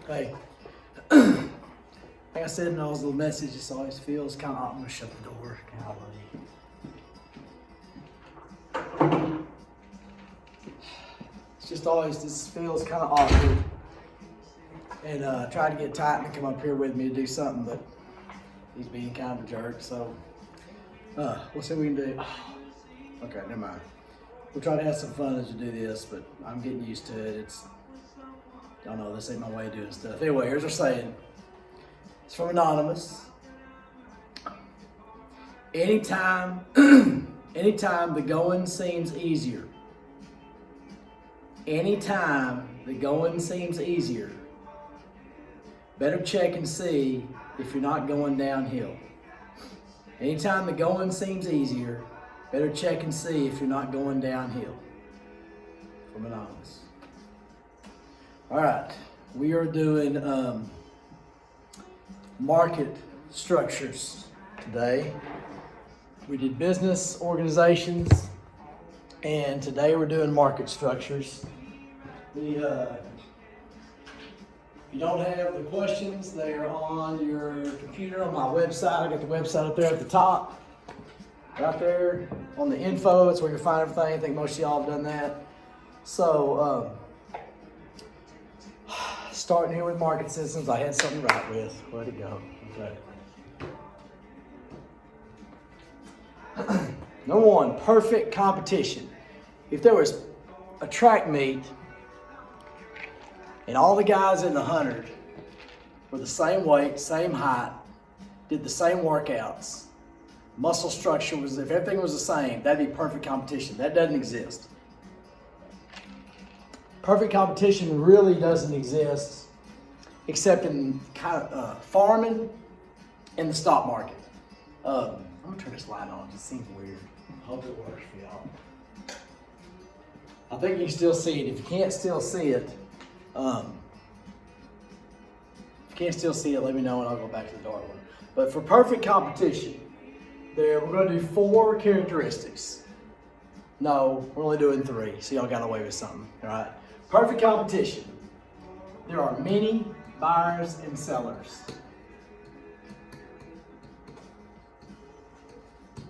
Hey, like I said in those little messages, it always feels kind of, I'm gonna shut the door. Golly. It's just always, this feels kind of awkward. And tried to get Titan to come up here with me to do something, but he's being kind of a jerk. So we'll see what we can do. Okay, never mind. We'll try to have some fun as we do this, but I'm getting used to it. Y'all know this ain't my way of doing stuff. Anyway, here's our saying. It's from Anonymous. Anytime the going seems easier. Anytime the going seems easier, better check and see if you're not going downhill. Anytime the going seems easier, better check and see if you're not going downhill. From Anonymous. All right, we are doing market structures today. We did business organizations, and today we're doing market structures. If you don't have the questions, they're on your computer on my website. I got the website up there at the top. Right there on the info, it's where you find everything. I think most of y'all have done that. So, starting here with market systems, I had something to write with. Where'd it go? Okay. Number one, perfect competition. If there was a track meet and all the guys in the 100 were the same weight, same height, did the same workouts, muscle structure was, if everything was the same, that'd be perfect competition. That doesn't exist. Perfect competition really doesn't exist except in kind of farming and the stock market. I'm gonna turn this light on, it just seems weird. I hope it works for y'all. I think you can still see it. If you can't still see it, let me know and I'll go back to the dark one. But for perfect competition, we're gonna do 4 characteristics. No, we're only doing 3, so y'all got away with something, all right? Perfect competition. There are many buyers and sellers.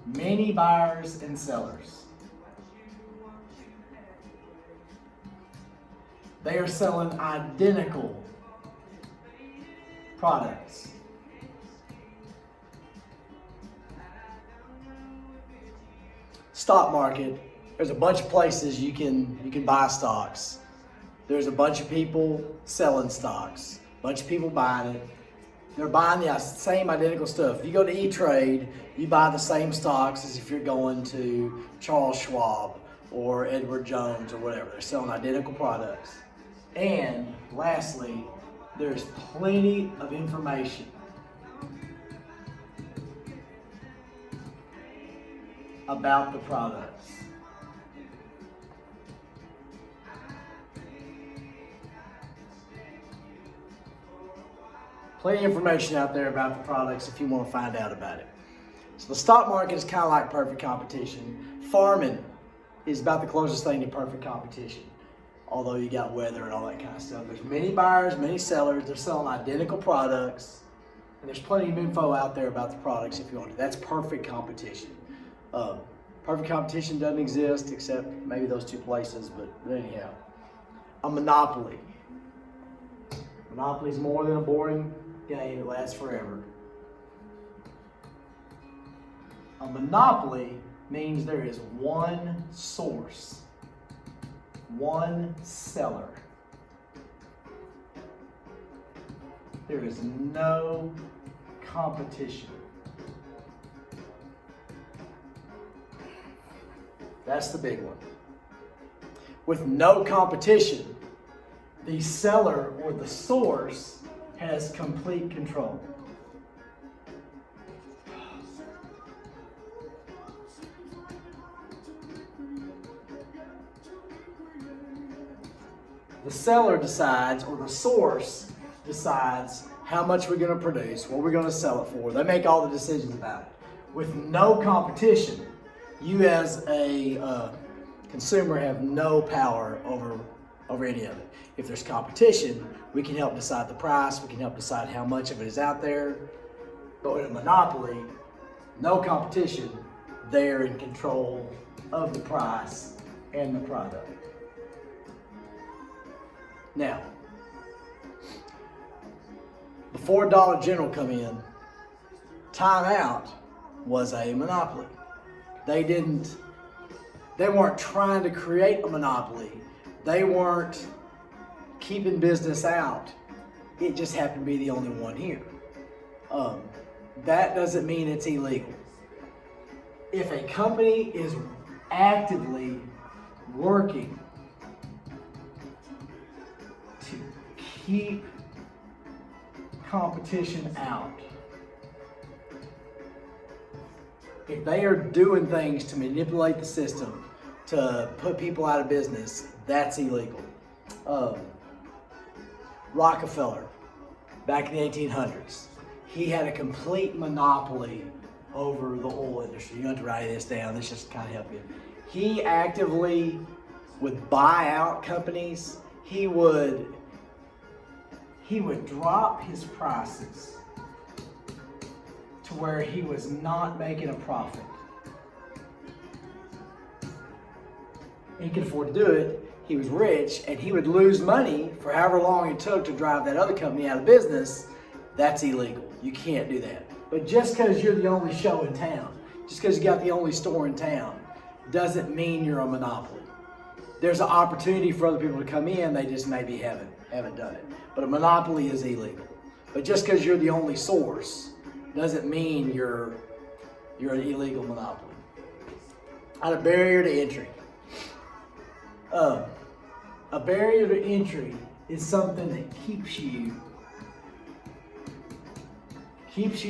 Many buyers and sellers. They are selling identical products. Stock market, there's a bunch of places you can buy stocks. There's a bunch of people selling stocks, a bunch of people buying it. They're buying the same identical stuff. If you go to E-Trade, you buy the same stocks as if you're going to Charles Schwab or Edward Jones or whatever. They're selling identical products. And lastly, there's plenty of information about the products. Plenty of information out there about the products if you want to find out about it. So the stock market is kind of like perfect competition. Farming is about the closest thing to perfect competition, although you got weather and all that kind of stuff. There's many buyers, many sellers. They're selling identical products, and there's plenty of info out there about the products if you want to. That's perfect competition. Perfect competition doesn't exist except maybe those 2 places, but anyhow. A monopoly. Monopoly is more than a boring game. It lasts forever. A monopoly means there is one source, one seller. There is no competition. That's the big one. With no competition, the seller or the source has complete control. The seller decides, or the source decides, how much we're going to produce, what we're going to sell it for. They make all the decisions about it. With no competition, you as a consumer have no power over over any of it. If there's competition, we can help decide the price, we can help decide how much of it is out there. But with a monopoly, no competition, they're in control of the price and the product. Now, before Dollar General come in, Time Out was a monopoly. They weren't trying to create a monopoly. They weren't keeping business out. It just happened to be the only one here. That doesn't mean it's illegal. If a company is actively working to keep competition out, if they are doing things to manipulate the system, to put people out of business, that's illegal. Rockefeller, back in the 1800s, he had a complete monopoly over the oil industry. You don't have to write this down, this just kind of help you. He actively would buy out companies. He would drop his prices to where he was not making a profit. He could afford to do it. He was rich, and he would lose money for however long it took to drive that other company out of business. That's illegal. You can't do that. But just because you're the only show in town, just because you got the only store in town, doesn't mean you're a monopoly. There's an opportunity for other people to come in, they just maybe haven't done it. But a monopoly is illegal. But just because you're the only source doesn't mean you're an illegal monopoly. And a barrier to entry. A barrier to entry is something that keeps you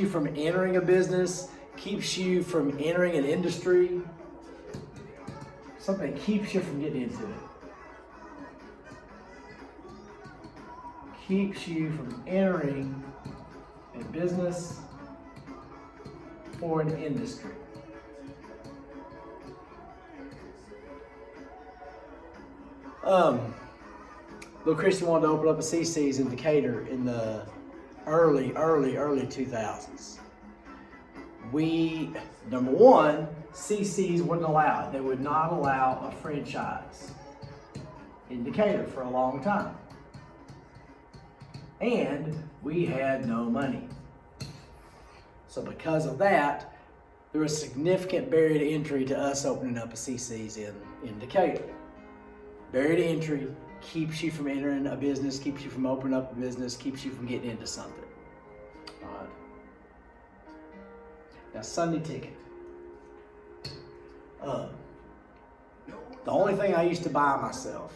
from entering a business, keeps you from entering an industry, something that keeps you from getting into it. Keeps you from entering a business or an industry. Little Christian wanted to open up a CC's in Decatur in the early 2000s. Number one, CC's wouldn't allow it. They would not allow a franchise in Decatur for a long time. And we had no money. So because of that, there was significant barrier to entry to us opening up a CC's in Decatur. Barrier to entry keeps you from entering a business, keeps you from opening up a business, keeps you from getting into something. All right. Now, Sunday ticket. The only thing I used to buy myself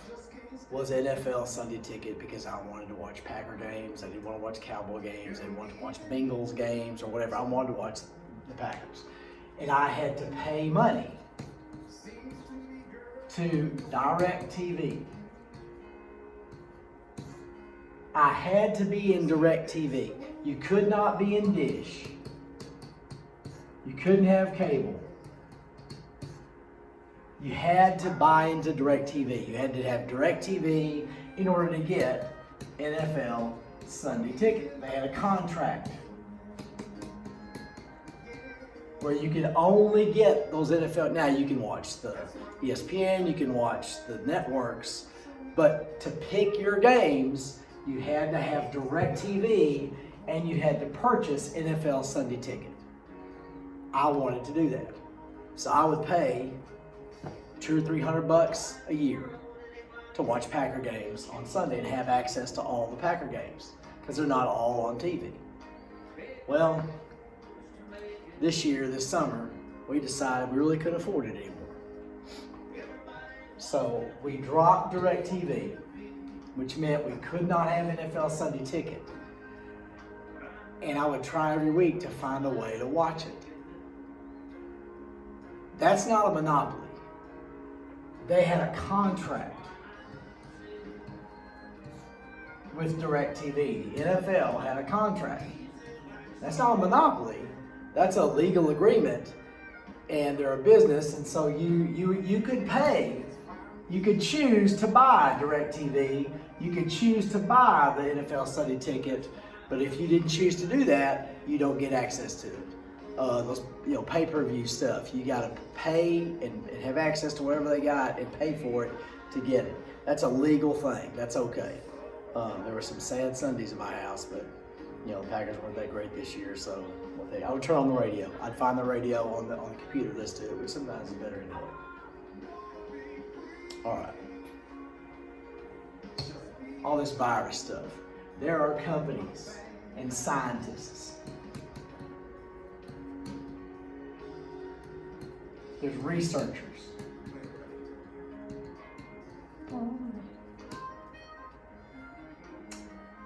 was NFL Sunday ticket because I wanted to watch Packer games. I didn't want to watch Cowboy games. I didn't want to watch Bengals games or whatever. I wanted to watch the Packers. And I had to pay money to DirecTV. I had to be in DirecTV. You could not be in Dish. You couldn't have cable. You had to buy into DirecTV. You had to have DirecTV in order to get NFL Sunday ticket. They had a contract where you could only get those NFL. Now you can watch the ESPN, you can watch the networks, but to pick your games, you had to have DirecTV and you had to purchase NFL Sunday ticket. I wanted to do that. So I would pay $200 or $300 a year to watch Packer games on Sunday and have access to all the Packer games because they're not all on TV. Well, this summer, we decided we really couldn't afford it anymore. So we dropped DirecTV, which meant we could not have NFL Sunday ticket. And I would try every week to find a way to watch it. That's not a monopoly. They had a contract with DirecTV. The NFL had a contract. That's not a monopoly. That's a legal agreement, and they're a business, and so you could pay You could choose to buy DirecTV. You could choose to buy the NFL Sunday Ticket. But if you didn't choose to do that, you don't get access to it. Those pay-per-view stuff, you got to pay and have access to whatever they got and pay for it to get it. That's a legal thing. That's okay. There were some sad Sundays in my house, but the Packers weren't that great this year, so I would turn on the radio. I'd find the radio on the computer list to it, which sometimes is better anyway. All right. All this virus stuff. There are companies and scientists. There's researchers.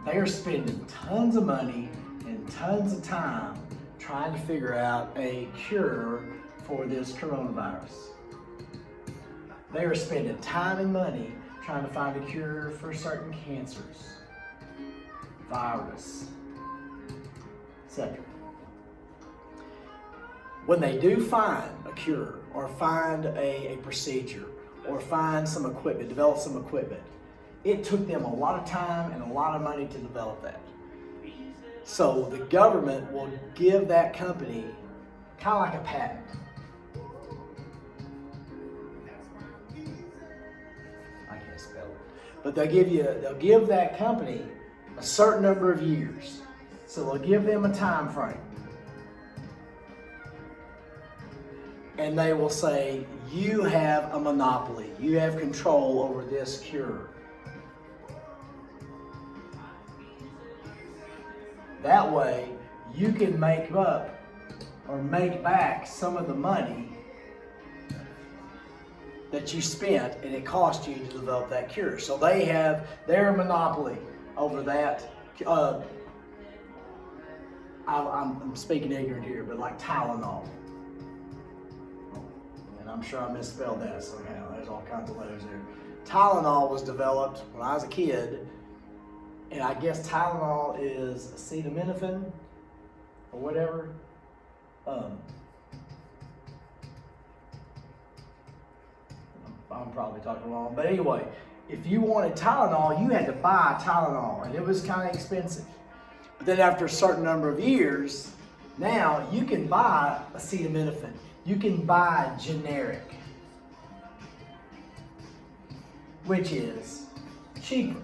They are spending tons of money and tons of time trying to figure out a cure for this coronavirus. They are spending time and money trying to find a cure for certain cancers, virus, etc. When they do find a cure or find a procedure or find some equipment, develop some equipment, it took them a lot of time and a lot of money to develop that. So the government will give that company kind of like a patent. I can't spell it. But they'll give that company a certain number of years. So they'll give them a time frame. And they will say, you have a monopoly. You have control over this cure. That way, you can make up or make back some of the money that you spent and it cost you to develop that cure. So they have their monopoly over that. I'm speaking ignorant here, but like Tylenol. And I'm sure I misspelled that somehow. There's all kinds of letters there. Tylenol was developed when I was a kid. And I guess Tylenol is acetaminophen or whatever. I'm probably talking wrong. But anyway, if you wanted Tylenol, you had to buy Tylenol. And it was kind of expensive. But then after a certain number of years, now you can buy acetaminophen. You can buy generic, which is cheaper.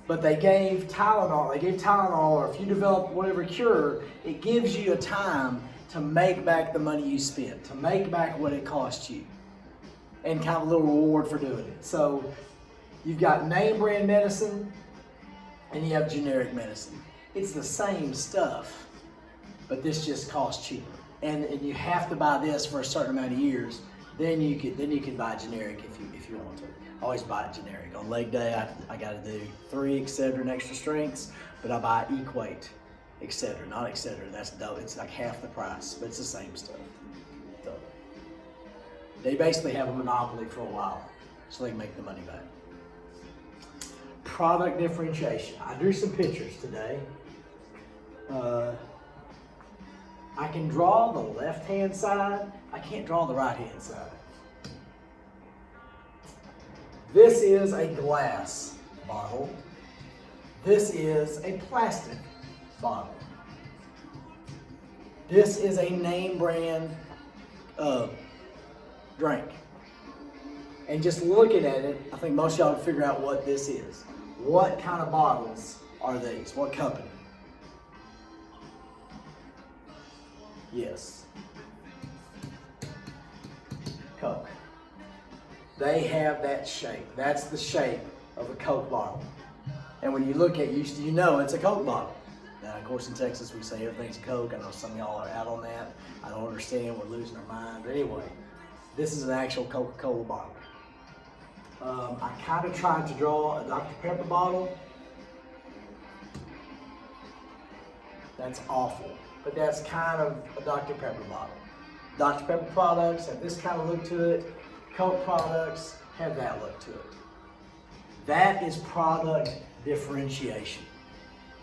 But they gave Tylenol, or if you develop whatever cure, it gives you a time to make back the money you spent, to make back what it cost you, and kind of a little reward for doing it. So you've got name brand medicine, and you have generic medicine. It's the same stuff, but this just costs cheaper. And you have to buy this for a certain amount of years. Then you can buy generic if you want to. I always buy it generic. On leg day, I got to do 3 Excedrin extra strengths, but I buy Equate Excedrin, not Excedrin. That's dope. It's like half the price, but it's the same stuff. So they basically have a monopoly for a while, so they can make the money back. Product differentiation. I drew some pictures today. I can draw the left-hand side. I can't draw the right-hand side. This is a glass bottle. This is a plastic bottle. This is a name brand drink. And just looking at it, I think most of y'all can figure out what this is. What kind of bottles are these? What company? Yes. Coke. They have that shape. That's the shape of a Coke bottle. And when you look at it, you know it's a Coke bottle. Now, of course, in Texas, we say everything's Coke. I know some of y'all are out on that. I don't understand. We're losing our mind. But anyway, this is an actual Coca-Cola bottle. I kind of tried to draw a Dr. Pepper bottle. That's awful. But that's kind of a Dr. Pepper bottle. Dr. Pepper products have this kind of look to it. Coke products have that look to it. That is product differentiation.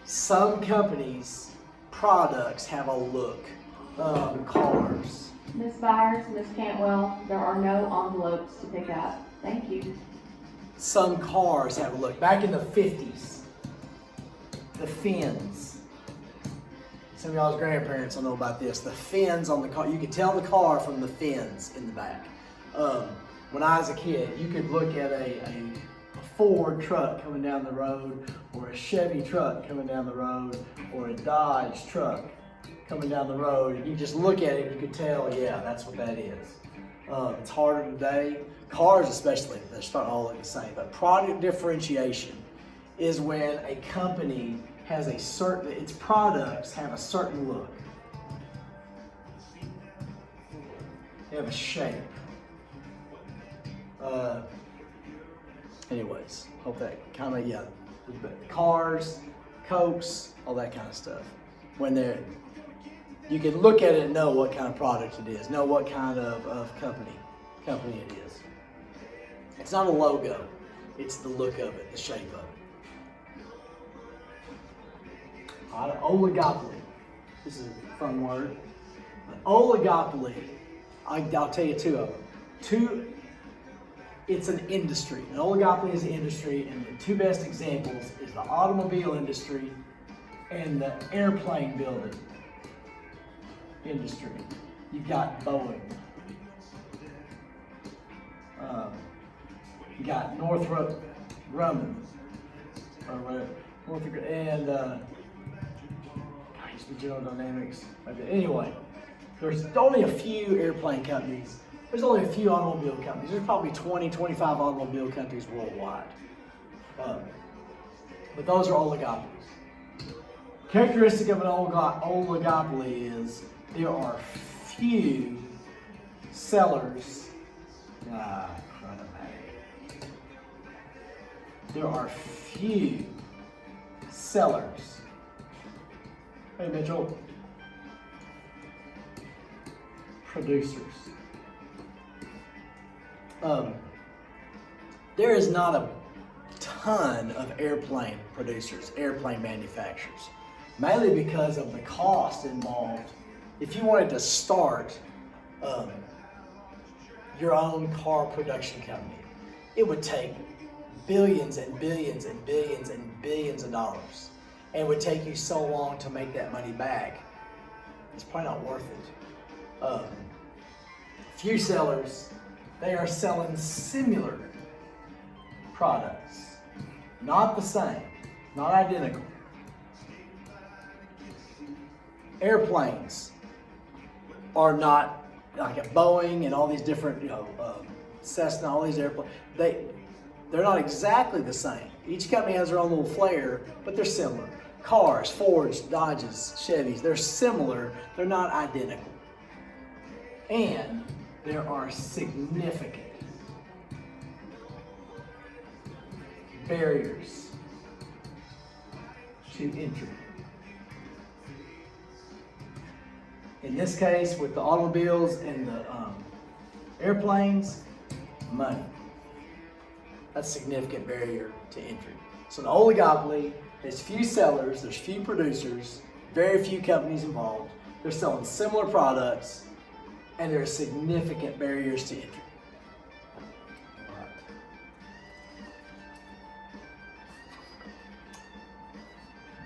Some companies' products have a look. Cars. Ms. Byers, Ms. Cantwell, there are no envelopes to pick up. Thank you. Some cars have a look. Back in the 50s, the fins. Some of y'all's grandparents will know about this. The fins on the car, you could tell the car from the fins in the back. When I was a kid, you could look at a Ford truck coming down the road, or a Chevy truck coming down the road, or a Dodge truck coming down the road, and you just look at it and you could tell, yeah, that's what that is. It's harder today. Cars especially, they're starting to all look the same. But product differentiation is when a company has a certain, its products have a certain look. They have a shape. Anyways, hope that kind of, yeah, cars, Cokes, all that kind of stuff. When they're, you can look at it and know what kind of product it is, know what kind of company it is. It's not a logo, it's the look of it, the shape of it. Oligopoly. This is a fun word. An oligopoly, I'll tell you two of them. It's an industry. An oligopoly is an industry, and the two best examples is the automobile industry and the airplane building industry. You've got Boeing. You got Northrop Grumman, or whatever, and used to be General Dynamics. Anyway, there's only a few airplane companies. There's only a few automobile companies. There's probably 20, 25 automobile companies worldwide. But those are oligopolies. Characteristic of an oligopoly is there are few sellers. There are few sellers. Hey Mitchell. Producers. There is not a ton of airplane producers, airplane manufacturers, mainly because of the cost involved. If you wanted to start your own car production company, it would take billions and billions and billions and billions of dollars, and it would take you so long to make that money back. It's probably not worth it. Few sellers. They are selling similar products, not the same, not identical. Airplanes are not like a Boeing and all these different, Cessna, all these airplanes. They're not exactly the same. Each company has their own little flair, but they're similar. Cars, Fords, Dodges, Chevys, they're similar. They're not identical. And there are significant barriers to entry. In this case, with the automobiles and the airplanes, money. That's a significant barrier to entry. So an oligopoly, there's few sellers, there's few producers, very few companies involved. They're selling similar products, and there are significant barriers to entry.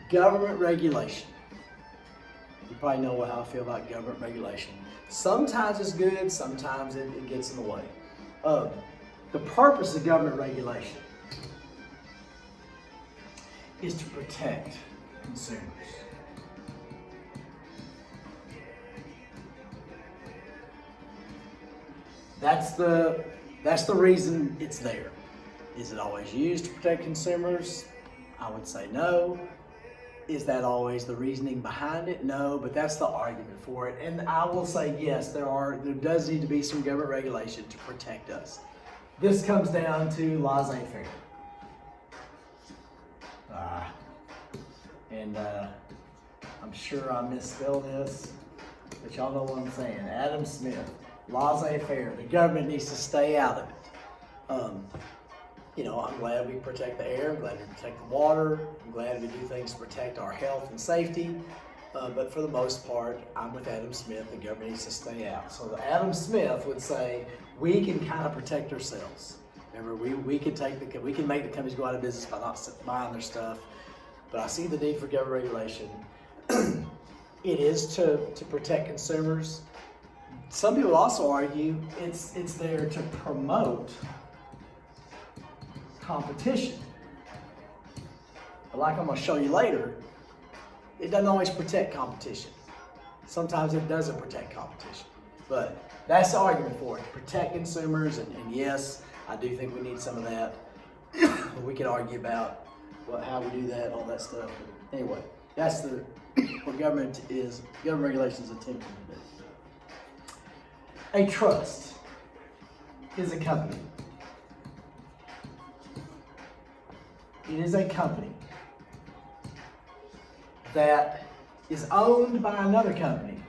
Government regulation. You probably know how I feel about government regulation. Sometimes it's good, sometimes it gets in the way. The purpose of government regulation is to protect consumers. That's the reason it's there. Is it always used to protect consumers? I would say no. Is that always the reasoning behind it? No, but that's the argument for it. And I will say yes, there does need to be some government regulation to protect us. This comes down to laissez-faire. I'm sure I misspelled this, but y'all know what I'm saying. Adam Smith, laissez-faire. The government needs to stay out of it. I'm glad we protect the air. I'm glad we protect the water. I'm glad we do things to protect our health and safety. But for the most part, I'm with Adam Smith. The government needs to stay out. So Adam Smith would say we can kind of protect ourselves. Remember, we can make the companies go out of business by not buying their stuff. But I see the need for government regulation. It is to protect consumers. Some people also argue it's there to promote competition. But like I'm going to show you later, it doesn't always protect competition. Sometimes it doesn't protect competition. But that's the argument for it, to protect consumers. And yes, I do think we need some of that. We could argue about how we do that, all that stuff. But anyway, that's what government regulations attempting to do. A trust is a company. It is a company that is owned by another company.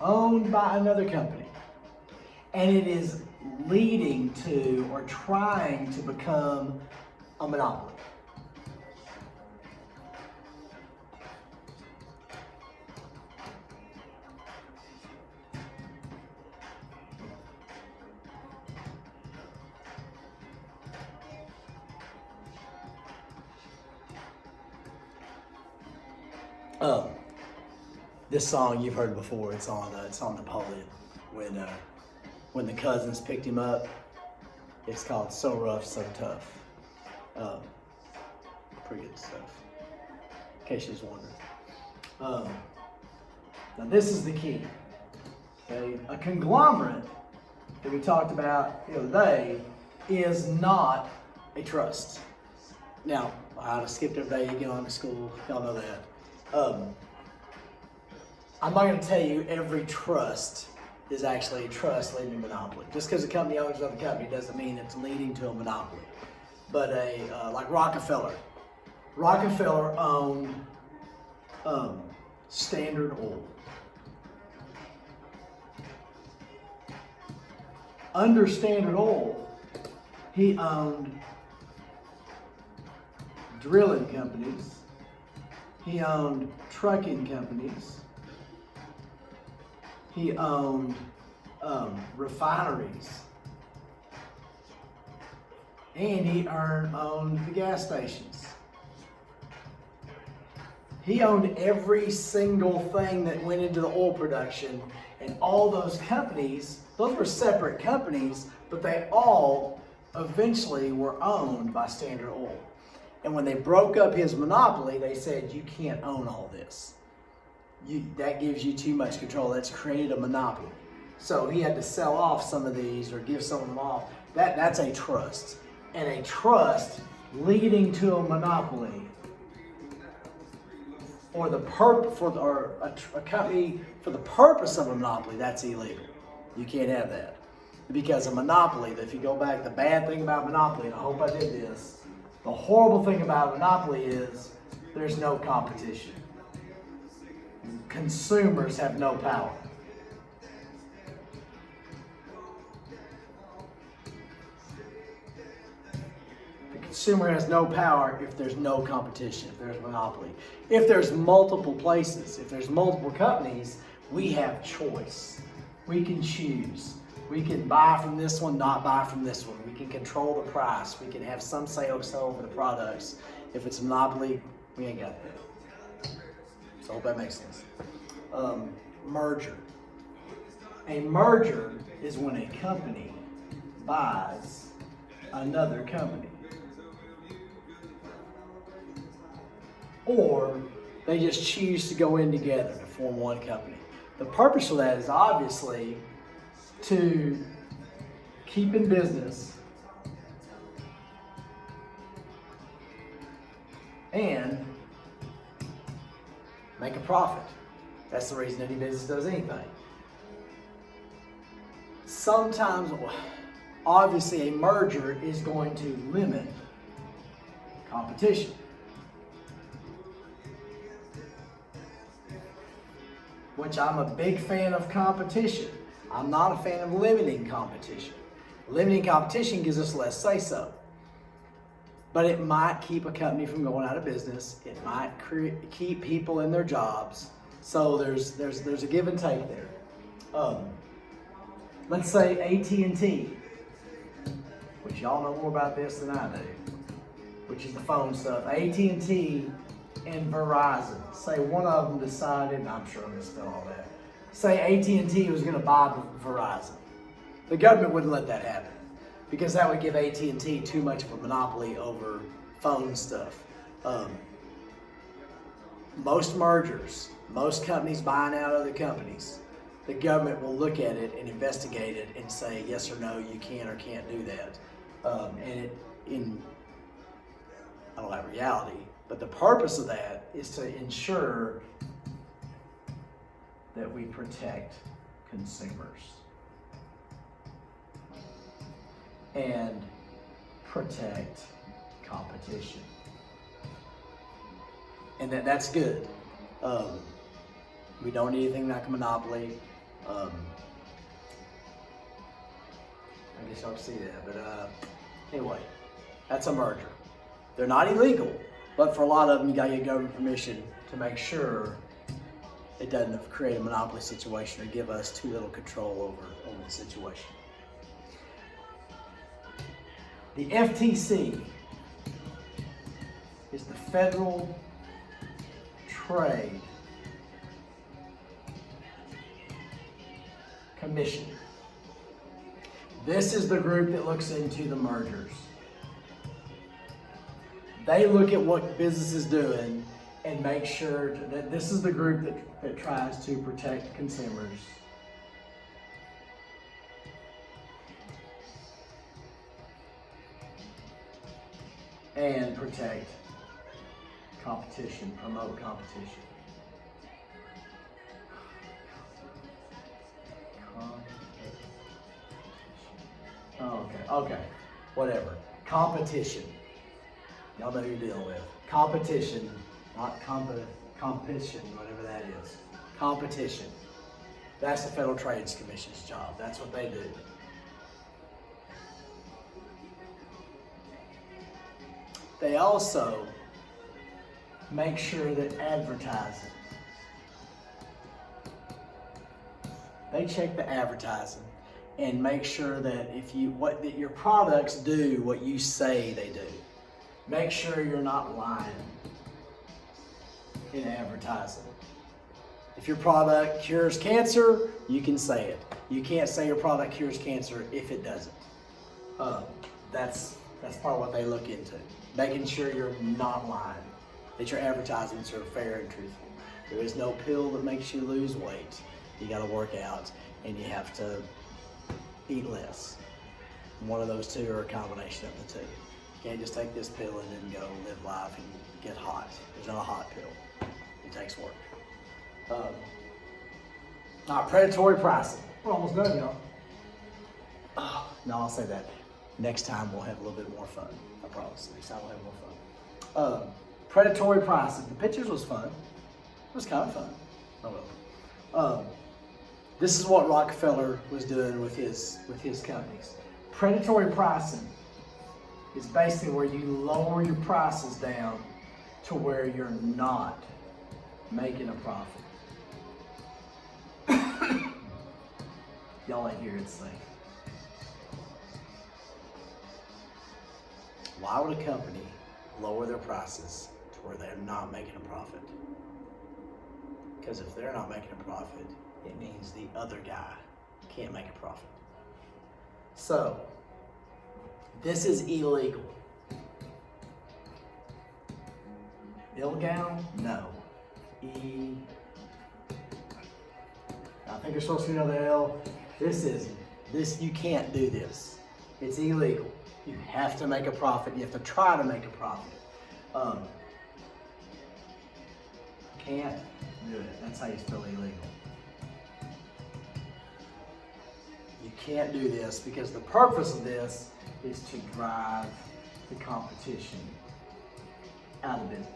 Owned by another company. And it is leading to or trying to become a monopoly. This song you've heard before. It's on Napoleon when the cousins picked him up. It's called "So Rough, So Tough." Pretty good stuff. In case you was wondering. Now this is the key. Okay, a conglomerate that we talked about the other day is not a trust. Now I skipped every day you get on to school. Y'all know that. I'm not going to tell you every trust is actually a trust leading to monopoly. Just because a company owns another company doesn't mean it's leading to a monopoly. But like Rockefeller owned Standard Oil. Under Standard Oil, he owned drilling companies. He owned trucking companies. He owned refineries. And he owned the gas stations. He owned every single thing that went into the oil production. And all those companies, those were separate companies, but they all eventually were owned by Standard Oil. And when they broke up his monopoly, they said, you can't own all this. That gives you too much control. That's created a monopoly. So he had to sell off some of these or give some of them off. That's a trust. And a trust leading to a monopoly or a company for the purpose of a monopoly, that's illegal. You can't have that. Because a monopoly, if you go back, the bad thing about monopoly, and I hope I did this, the horrible thing about monopoly is there's no competition. Consumers have no power. The consumer has no power if there's no competition, if there's monopoly. If there's multiple places, if there's multiple companies, we have choice. We can choose. We can buy from this one, not buy from this one. We can control the price. We can have some say over the products. If it's a monopoly, we ain't got that. So I hope that makes sense. Merger. A merger is when a company buys another company. Or they just choose to go in together to form one company. The purpose for that is obviously to keep in business and make a profit. That's the reason any business does anything. Sometimes, obviously, a merger is going to limit competition. Which I'm a big fan of competition. I'm not a fan of limiting competition. Limiting competition gives us less say-so. but it might keep a company from going out of business. It might keep people in their jobs. So there's a give and take there. Let's say AT&T, which y'all know more about this than I do, which is the phone stuff. AT&T and Verizon. Say one of them decided, and I'm sure I'm misspelling all that. Say AT&T was going to buy Verizon. The government wouldn't let that happen because that would give AT&T too much of a monopoly over phone stuff. Most mergers, most companies buying out other companies, the government will look at it and investigate it and say yes or no, you can or can't do that. I don't like reality, but the purpose of that is to ensure that we protect consumers and protect competition. And that's good. We don't need anything like a monopoly. I guess y'all can see that, but anyway, that's a merger. They're not illegal, but for a lot of them, you gotta get government permission to make sure it doesn't create a monopoly situation or give us too little control over the situation. The FTC is the Federal Trade Commission. This is the group that looks into the mergers. They look at what business is doing and make sure that this is the group that tries to protect consumers. And protect competition, promote competition. Okay, whatever. Competition. Y'all know who you're dealing with. Competition, not competition, whatever that is. Competition. That's the Federal Trade Commission's job. That's what they do. They also make sure that advertising. They check the advertising and make sure that that your products do what you say they do. Make sure you're not lying in advertising. If your product cures cancer, you can say it. You can't say your product cures cancer if it doesn't. That's part of what they look into. Making sure you're not lying, that your advertisements are fair and truthful. There is no pill that makes you lose weight. You got to work out and you have to eat less. One of those two are a combination of the two. You can't just take this pill and then go live life and get hot. There's not a hot pill. It takes work. Predatory pricing. We're almost done, y'all. No, I'll say that. Next time we'll have a little bit more fun. I promise. Next time we'll have more fun. Predatory pricing. The pictures was fun. It was kind of fun. Oh well. This is what Rockefeller was doing with his companies. Predatory pricing is basically where you lower your prices down to where you're not making a profit. Y'all ain't hear it say. Why would a company lower their prices to where they're not making a profit? Because if they're not making a profit, it means the other guy can't make a profit. So, this is illegal. Illegal? No. I think there's supposed to be another L. You can't do this. It's illegal. You have to make a profit. You have to try to make a profit. Can't do it. That's how you spell illegal. You can't do this because the purpose of this is to drive the competition out of business.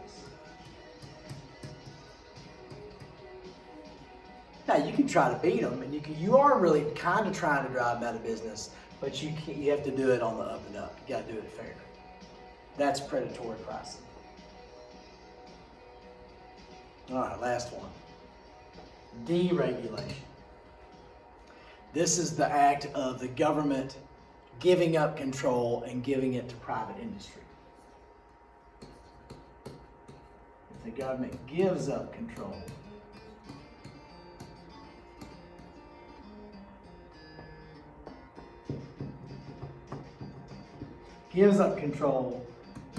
Now you can try to beat them, and you are really kind of trying to drive them out of business, but you have to do it on the up and up. You got to do it fair. That's predatory pricing. All right, last one. Deregulation. This is the act of the government giving up control and giving it to private industry. If the government gives up control,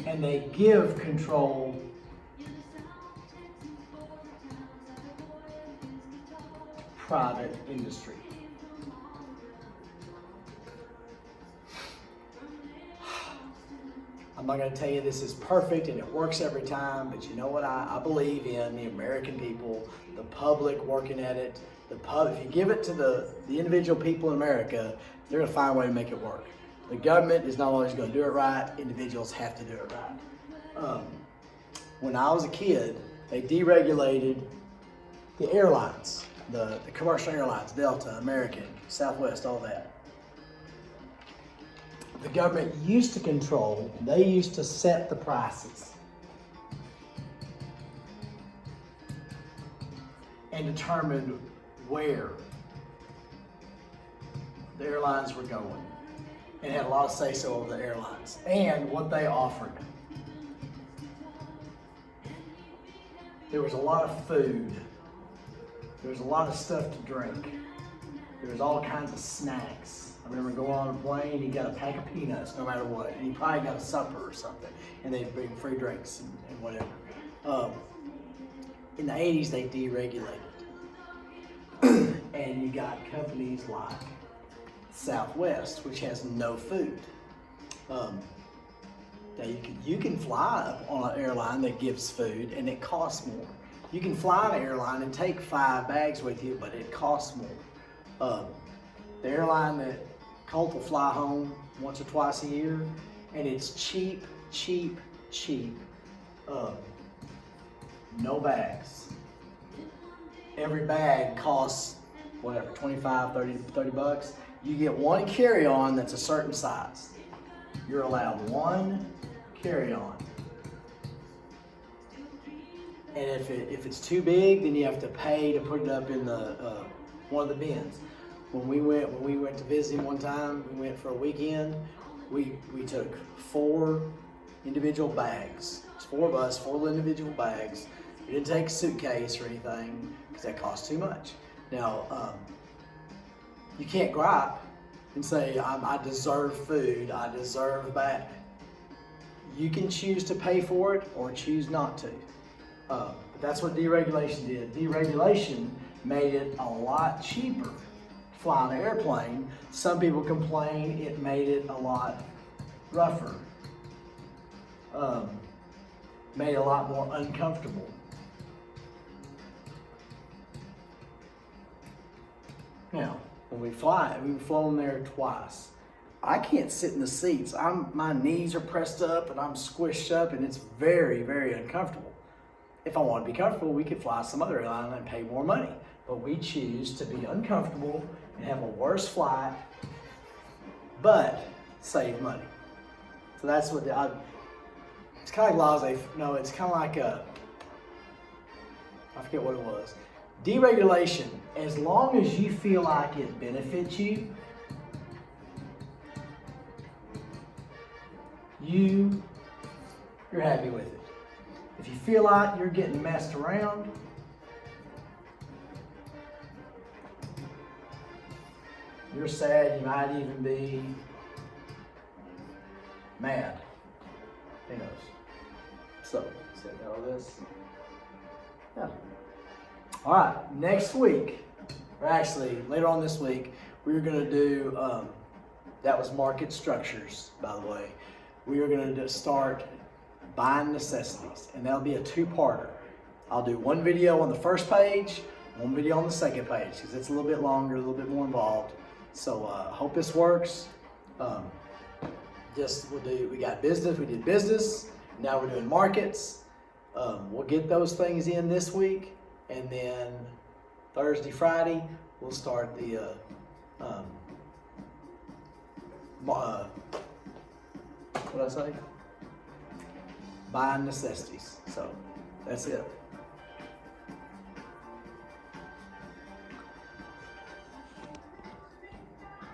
and they give control to private industry. I'm not going to tell you this is perfect and it works every time, but you know what I believe in? The American people, the public working at it. If you give it to the individual people in America, they're going to find a way to make it work. The government is not always going to do it right. Individuals have to do it right. When I was a kid, they deregulated the airlines, the commercial airlines, Delta, American, Southwest, all that. The government used to control, they used to set the prices and determine where the airlines were going, and had a lot of say-so over the airlines and what they offered. There was a lot of food. There was a lot of stuff to drink. There was all kinds of snacks. I remember going on a plane, you got a pack of peanuts no matter what, and you probably got a supper or something, and they'd bring free drinks and whatever. In the 80s, they deregulated. And you got companies like Southwest, which has no food. Now you can fly on an airline that gives food, and it costs more. You can fly on an airline and take 5 bags with you, but it costs more. The airline that Colt will fly home once or twice a year, and it's cheap. No bags. Every bag costs whatever, 25, 30 bucks. You get one carry-on that's a certain size. You're allowed one carry-on. And if it's too big, then you have to pay to put it up in the one of the bins. When we went to visit him one time, we went for a weekend. We took 4 individual bags. It's 4 of us, 4 individual bags. We didn't take a suitcase or anything because that cost too much. Now, you can't gripe and say, I deserve food, I deserve that. You can choose to pay for it or choose not to. But that's what deregulation did. Deregulation made it a lot cheaper to fly on an airplane. Some people complain it made it a lot rougher. Made it a lot more uncomfortable. Now, when we fly, we've flown there twice. I can't sit in the seats. My knees are pressed up and I'm squished up, and it's very, very uncomfortable. If I want to be comfortable, we could fly some other airline and pay more money. But we choose to be uncomfortable and have a worse flight, but save money. So that's what it's kind of like laissez. No, it's kind of like I forget what it was. Deregulation, as long as you feel like it benefits you, you're happy with it. If you feel like you're getting messed around, you're sad, you might even be mad. Who knows? So, set all this. Yeah. All right, next week, or actually later on this week, we're going to do, that was market structures, by the way. We are going to start buying necessities, and that'll be a 2-parter. I'll do one video on the first page, one video on the second page, because it's a little bit longer, a little bit more involved. So hope this works. We got business, we did business, now we're doing markets. We'll get those things in this week, and then Thursday, Friday, we'll start the what did I say? buying necessities. So that's it.